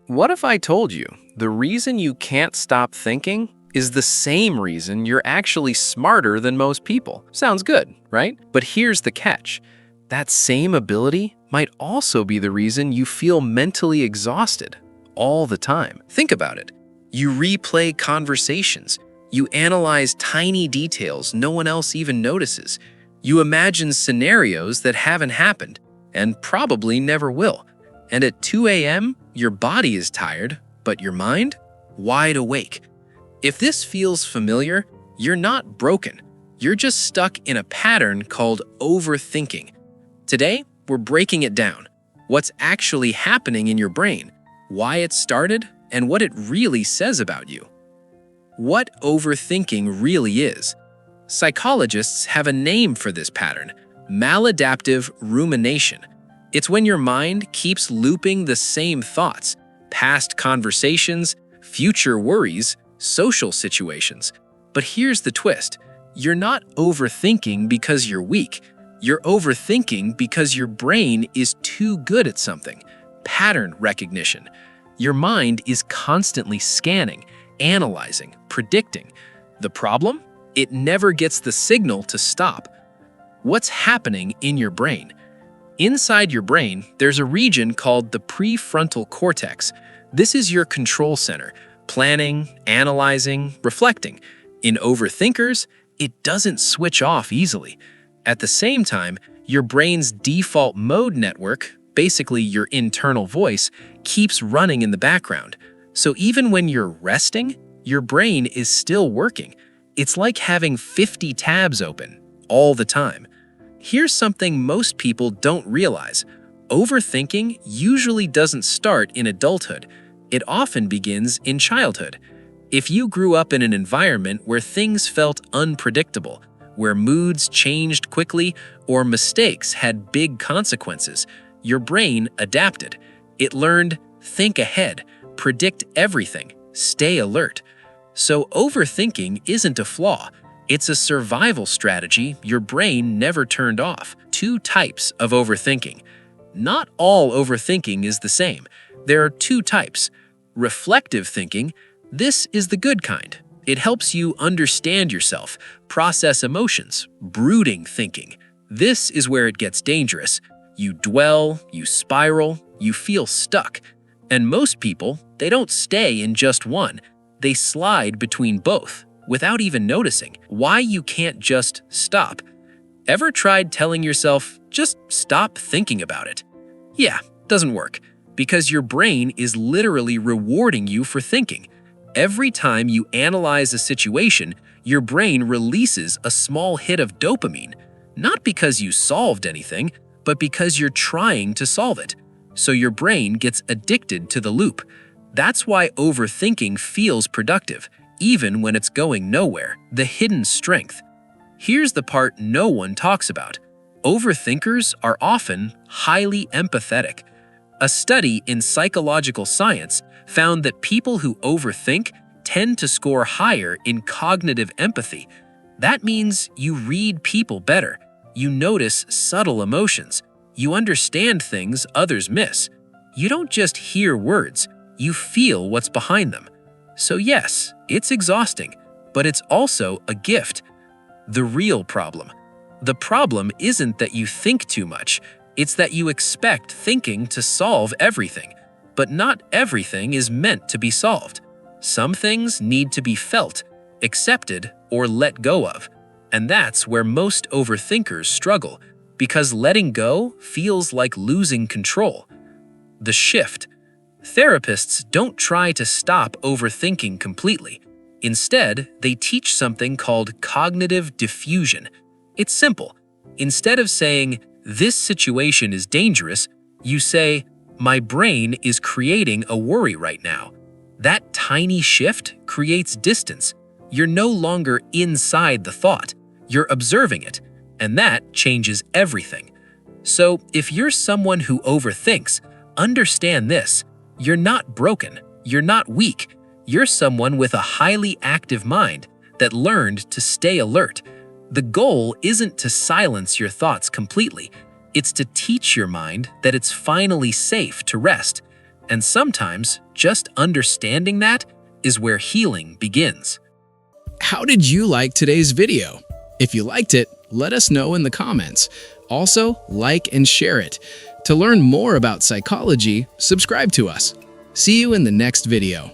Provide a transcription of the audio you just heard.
What if I told you the reason you can't stop thinking is the same reason you're actually smarter than most people? Sounds good, right? But here's the catch. That same ability might also be the reason you feel mentally exhausted all the time. Think about it. You replay conversations. You analyze tiny details no one else even notices. You imagine scenarios that haven't happened and probably never will. And at 2 a.m., your body is tired, but your mind? Wide awake. If this feels familiar, you're not broken. You're just stuck in a pattern called overthinking. Today, we're breaking it down. What's actually happening in your brain, why it started, and what it really says about you. What overthinking really is. Psychologists have a name for this pattern: maladaptive rumination. It's when your mind keeps looping the same thoughts, past conversations, future worries, social situations. But here's the twist. You're not overthinking because you're weak. You're overthinking because your brain is too good at something. Pattern recognition. Your mind is constantly scanning, analyzing, predicting. The problem? It never gets the signal to stop. What's happening in your brain? Inside your brain, there's a region called the prefrontal cortex. This is your control center, planning, analyzing, reflecting. In overthinkers, it doesn't switch off easily. At the same time, your brain's default mode network, basically your internal voice, keeps running in the background. So even when you're resting, your brain is still working. It's like having 50 tabs open all the time. Here's something most people don't realize. Overthinking usually doesn't start in adulthood. It often begins in childhood. If you grew up in an environment where things felt unpredictable, where moods changed quickly, or mistakes had big consequences, your brain adapted. It learned, think ahead, predict everything, stay alert. So overthinking isn't a flaw. It's a survival strategy your brain never turned off. Two types of overthinking. Not all overthinking is the same. There are two types. Reflective thinking. This is the good kind. It helps you understand yourself, process emotions. Brooding thinking. This is where it gets dangerous. You dwell, you spiral, you feel stuck. And most people, they don't stay in just one. They slide between both without even noticing. Why you can't just stop. Ever tried telling yourself, just stop thinking about it? Yeah, doesn't work, because your brain is literally rewarding you for thinking. Every time you analyze a situation, your brain releases a small hit of dopamine, not because you solved anything, but because you're trying to solve it. So your brain gets addicted to the loop. That's why overthinking feels productive, even when it's going nowhere. The hidden strength. Here's the part no one talks about. Overthinkers are often highly empathetic. A study in psychological science found that people who overthink tend to score higher in cognitive empathy. That means you read people better. You notice subtle emotions. You understand things others miss. You don't just hear words, you feel what's behind them. So yes, it's exhausting, but it's also a gift. The real problem. The problem isn't that you think too much, it's that you expect thinking to solve everything. But not everything is meant to be solved. Some things need to be felt, accepted, or let go of. And that's where most overthinkers struggle, because letting go feels like losing control. The shift. Therapists don't try to stop overthinking completely. Instead, they teach something called cognitive diffusion. It's simple. Instead of saying, "This situation is dangerous," you say, "My brain is creating a worry right now." That tiny shift creates distance. You're no longer inside the thought. You're observing it, and that changes everything. So if you're someone who overthinks, understand this. You're not broken. You're not weak. You're someone with a highly active mind that learned to stay alert. The goal isn't to silence your thoughts completely. It's to teach your mind that it's finally safe to rest. And sometimes, just understanding that is where healing begins. How did you like today's video? If you liked it, let us know in the comments. Also, like and share it. To learn more about psychology, subscribe to us. See you in the next video.